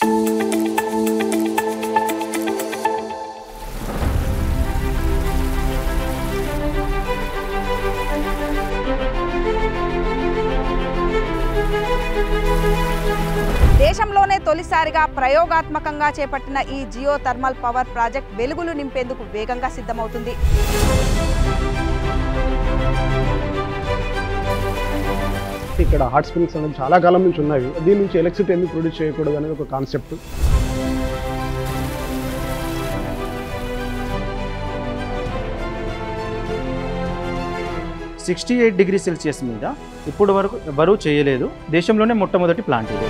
దేశంలోనే తొలిసారిగా ప్రయోగాత్మకంగా చేపట్టిన ఈ జియో థర్మల్ పవర్ ప్రాజెక్ట్ వెలుగులు నింపేందుకు వేగంగా సిద్ధమవుతుంది. ఇక్కడ హాట్ స్ప్రింగ్స్ అనేది చాలా కాలం నుంచి ఉన్నాయి. దీని నుంచి ఎలక్ట్రిసిటీ ఎందుకు ప్రొడ్యూస్ చేయకూడదు అనేది ఒక కాన్సెప్ట్. (68 degrees Celsius) మీద ఇప్పుడు వరకు ఎవరూ చేయలేదు. దేశంలోనే మొట్టమొదటి ప్లాంట్ ఇది.